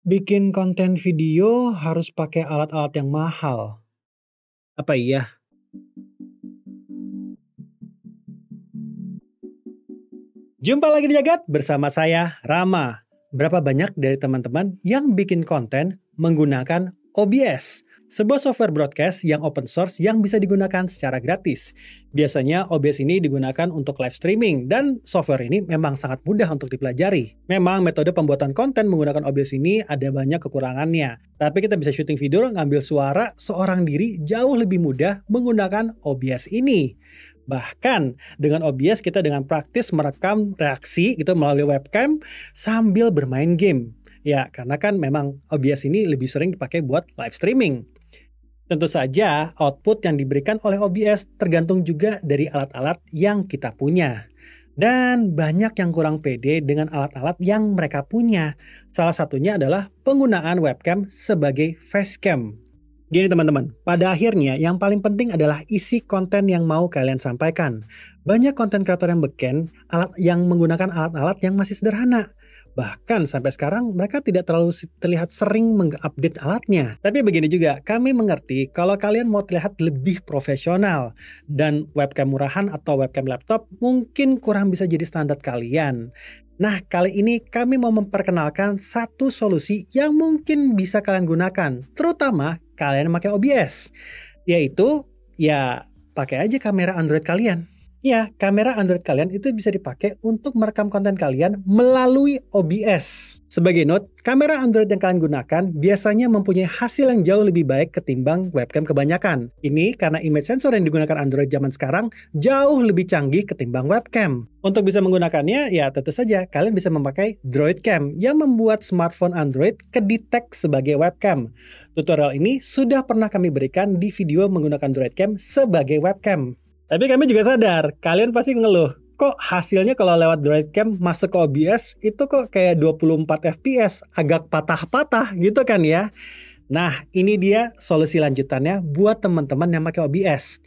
Bikin konten video harus pakai alat-alat yang mahal. Apa iya? Jumpa lagi di Jagat bersama saya, Rama. Berapa banyak dari teman-teman yang bikin konten menggunakan OBS? Sebuah software broadcast yang open source yang bisa digunakan secara gratis. Biasanya OBS ini digunakan untuk live streaming dan software ini memang sangat mudah untuk dipelajari. Memang metode pembuatan konten menggunakan OBS ini ada banyak kekurangannya. Tapi kita bisa syuting video ngambil suara seorang diri jauh lebih mudah menggunakan OBS ini. Bahkan dengan OBS kita dengan praktis merekam reaksi gitu melalui webcam sambil bermain game. Ya, karena kan memang OBS ini lebih sering dipakai buat live streaming. Tentu saja, output yang diberikan oleh OBS tergantung juga dari alat-alat yang kita punya. Dan banyak yang kurang pede dengan alat-alat yang mereka punya. Salah satunya adalah penggunaan webcam sebagai facecam. Gini teman-teman, pada akhirnya yang paling penting adalah isi konten yang mau kalian sampaikan. Banyak konten kreator yang beken, yang menggunakan alat-alat yang masih sederhana. Bahkan sampai sekarang mereka tidak terlalu terlihat sering mengupdate alatnya. Tapi begini juga, kami mengerti kalau kalian mau terlihat lebih profesional dan webcam murahan atau webcam laptop mungkin kurang bisa jadi standar kalian. Nah, kali ini kami mau memperkenalkan satu solusi yang mungkin bisa kalian gunakan, terutama kalian memakai OBS, yaitu ya pakai aja kamera Android kalian. Ya, kamera Android kalian itu bisa dipakai untuk merekam konten kalian melalui OBS. Sebagai note, kamera Android yang kalian gunakan biasanya mempunyai hasil yang jauh lebih baik ketimbang webcam kebanyakan. Ini karena image sensor yang digunakan Android zaman sekarang jauh lebih canggih ketimbang webcam. Untuk bisa menggunakannya, ya tentu saja kalian bisa memakai DroidCam yang membuat smartphone Android kedetek sebagai webcam. Tutorial ini sudah pernah kami berikan di video menggunakan DroidCam sebagai webcam. Tapi kami juga sadar, kalian pasti ngeluh, kok hasilnya kalau lewat DroidCam masuk ke OBS itu kok kayak 24 fps, agak patah-patah gitu kan ya. Nah, ini dia solusi lanjutannya buat teman-teman yang pakai OBS.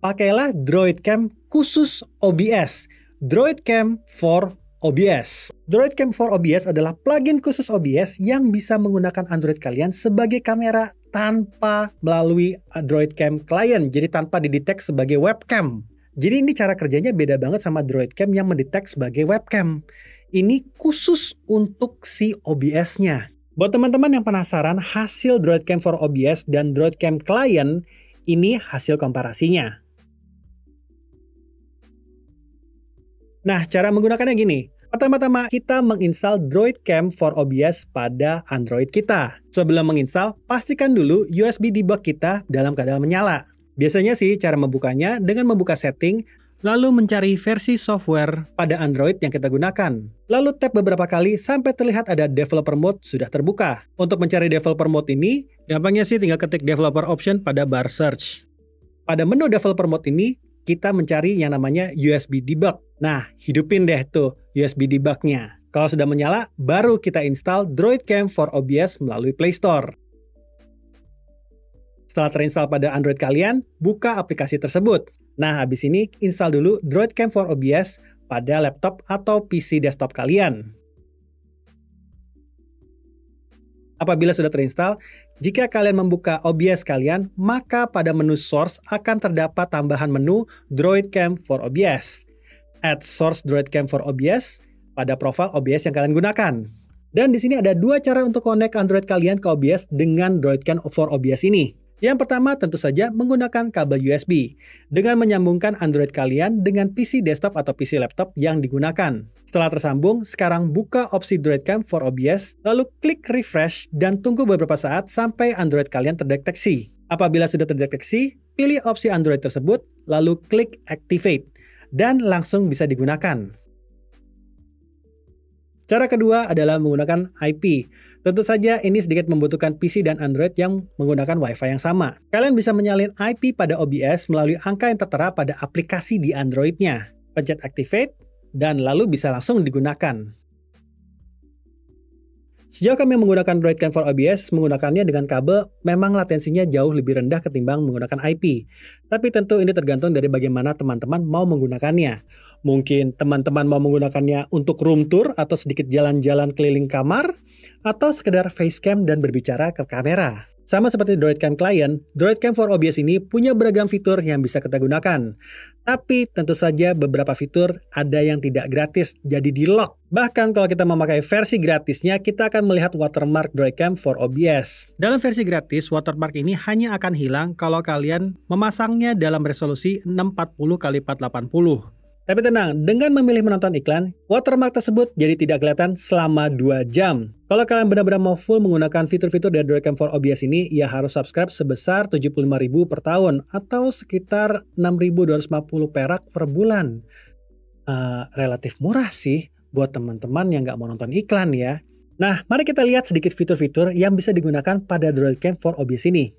Pakailah DroidCam khusus OBS, DroidCam for OBS. DroidCam for OBS adalah plugin khusus OBS yang bisa menggunakan Android kalian sebagai kamera tanpa melalui DroidCam client, jadi tanpa didetek sebagai webcam. Jadi ini cara kerjanya beda banget sama DroidCam yang mendetek sebagai webcam. Ini khusus untuk si OBS-nya. Buat teman-teman yang penasaran hasil DroidCam for OBS dan DroidCam client, ini hasil komparasinya. Nah, cara menggunakannya gini. Pertama-tama, kita menginstal DroidCam for OBS pada Android kita. Sebelum menginstal, pastikan dulu USB debug kita dalam keadaan menyala. Biasanya sih cara membukanya dengan membuka setting, lalu mencari versi software pada Android yang kita gunakan. Lalu tap beberapa kali sampai terlihat ada developer mode sudah terbuka. Untuk mencari developer mode ini, gampangnya sih tinggal ketik developer option pada bar search. Pada menu developer mode ini, kita mencari yang namanya USB debug. Nah, hidupin deh tuh USB debugnya. Kalau sudah menyala, baru kita install DroidCam for OBS melalui Play Store. Setelah terinstall pada Android kalian, buka aplikasi tersebut. Nah, habis ini install dulu DroidCam for OBS pada laptop atau PC desktop kalian. Apabila sudah terinstall, jika kalian membuka OBS kalian, maka pada menu source akan terdapat tambahan menu DroidCam for OBS. Add source DroidCam for OBS pada profil OBS yang kalian gunakan. Dan di sini ada dua cara untuk connect Android kalian ke OBS dengan DroidCam for OBS ini. Yang pertama tentu saja menggunakan kabel USB dengan menyambungkan Android kalian dengan PC desktop atau PC laptop yang digunakan. Setelah tersambung, sekarang buka opsi DroidCam for OBS, lalu klik refresh dan tunggu beberapa saat sampai Android kalian terdeteksi. Apabila sudah terdeteksi, pilih opsi Android tersebut, lalu klik activate dan langsung bisa digunakan. Cara kedua adalah menggunakan IP. Tentu saja ini sedikit membutuhkan PC dan Android yang menggunakan Wi-Fi yang sama. Kalian bisa menyalin IP pada OBS melalui angka yang tertera pada aplikasi di Android-nya. Pencet activate dan lalu bisa langsung digunakan. Sejauh kami menggunakan DroidCam for OBS, menggunakannya dengan kabel memang latensinya jauh lebih rendah ketimbang menggunakan IP. Tapi tentu ini tergantung dari bagaimana teman-teman mau menggunakannya. Mungkin teman-teman mau menggunakannya untuk room tour atau sedikit jalan-jalan keliling kamar, atau sekedar facecam dan berbicara ke kamera. Sama seperti DroidCam Client, DroidCam for OBS ini punya beragam fitur yang bisa kita gunakan. Tapi tentu saja beberapa fitur ada yang tidak gratis, jadi di-lock. Bahkan kalau kita memakai versi gratisnya, kita akan melihat watermark DroidCam for OBS. Dalam versi gratis, watermark ini hanya akan hilang kalau kalian memasangnya dalam resolusi 640x480. Tapi tenang, dengan memilih menonton iklan, watermark tersebut jadi tidak kelihatan selama 2 jam. Kalau kalian benar-benar mau full menggunakan fitur-fitur dari DroidCam for OBS ini, ya harus subscribe sebesar 75.000 per tahun, atau sekitar 6.250 perak per bulan. Relatif murah sih buat teman-teman yang nggak mau nonton iklan ya. Nah, mari kita lihat sedikit fitur-fitur yang bisa digunakan pada DroidCam for OBS ini.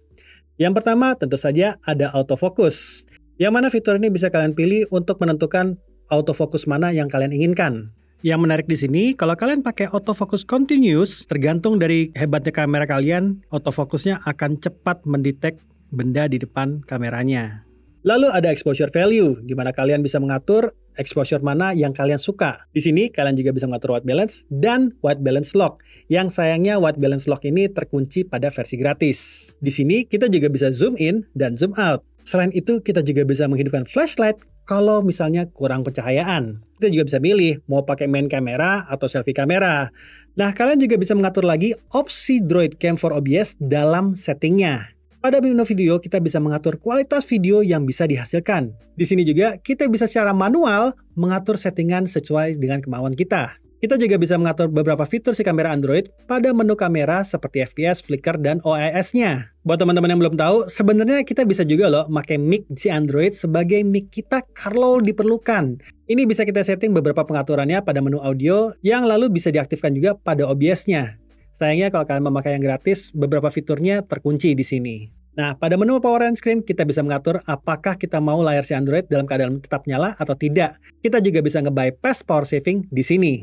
Yang pertama, tentu saja ada autofocus. Yang mana fitur ini bisa kalian pilih untuk menentukan autofocus mana yang kalian inginkan. Yang menarik di sini, kalau kalian pakai autofocus continuous, tergantung dari hebatnya kamera kalian, autofokusnya akan cepat mendetek benda di depan kameranya. Lalu ada exposure value, di mana kalian bisa mengatur exposure mana yang kalian suka. Di sini kalian juga bisa mengatur white balance dan white balance lock. Yang sayangnya white balance lock ini terkunci pada versi gratis. Di sini kita juga bisa zoom in dan zoom out. Selain itu, kita juga bisa menghidupkan flashlight kalau misalnya kurang pencahayaan. Kita juga bisa pilih mau pakai main kamera atau selfie kamera. Nah, kalian juga bisa mengatur lagi opsi DroidCam for OBS dalam settingnya. Pada menu video, kita bisa mengatur kualitas video yang bisa dihasilkan. Di sini juga, kita bisa secara manual mengatur settingan sesuai dengan kemauan kita. Kita juga bisa mengatur beberapa fitur si kamera Android pada menu kamera seperti FPS, flicker, dan OIS-nya. Buat teman-teman yang belum tahu, sebenarnya kita bisa juga loh pakai mic si Android sebagai mic kita kalau diperlukan. Ini bisa kita setting beberapa pengaturannya pada menu audio yang lalu bisa diaktifkan juga pada OBS-nya. Sayangnya kalau kalian memakai yang gratis, beberapa fiturnya terkunci di sini. Nah, pada menu Power and Screen, kita bisa mengatur apakah kita mau layar si Android dalam keadaan tetap nyala atau tidak. Kita juga bisa nge-bypass power saving di sini.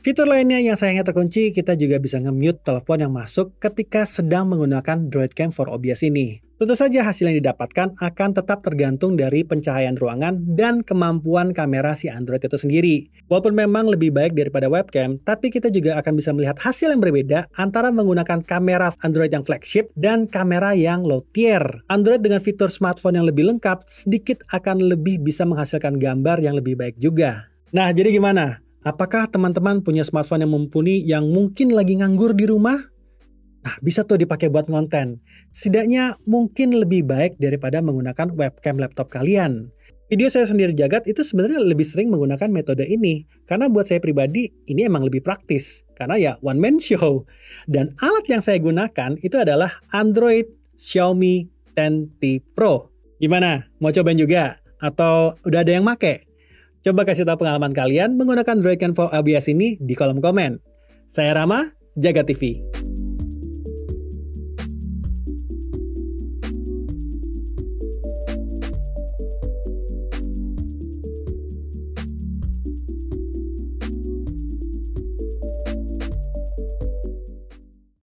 Fitur lainnya yang sayangnya terkunci, kita juga bisa nge-mute telepon yang masuk ketika sedang menggunakan DroidCam for OBS ini. Tentu saja hasil yang didapatkan akan tetap tergantung dari pencahayaan ruangan dan kemampuan kamera si Android itu sendiri. Walaupun memang lebih baik daripada webcam, tapi kita juga akan bisa melihat hasil yang berbeda antara menggunakan kamera Android yang flagship dan kamera yang low tier. Android dengan fitur smartphone yang lebih lengkap sedikit akan lebih bisa menghasilkan gambar yang lebih baik juga. Nah, jadi gimana? Apakah teman-teman punya smartphone yang mumpuni yang mungkin lagi nganggur di rumah? Nah, bisa tuh dipakai buat konten. Setidaknya mungkin lebih baik daripada menggunakan webcam laptop kalian. Video saya sendiri jagat itu sebenarnya lebih sering menggunakan metode ini. Karena buat saya pribadi, ini emang lebih praktis. Karena ya one man show. Dan alat yang saya gunakan itu adalah Android Xiaomi 10T Pro. Gimana? Mau cobain juga? Atau udah ada yang make? Coba kasih tahu pengalaman kalian menggunakan DroidCam for OBS ini di kolom komen. Saya Rama, Jagat TV.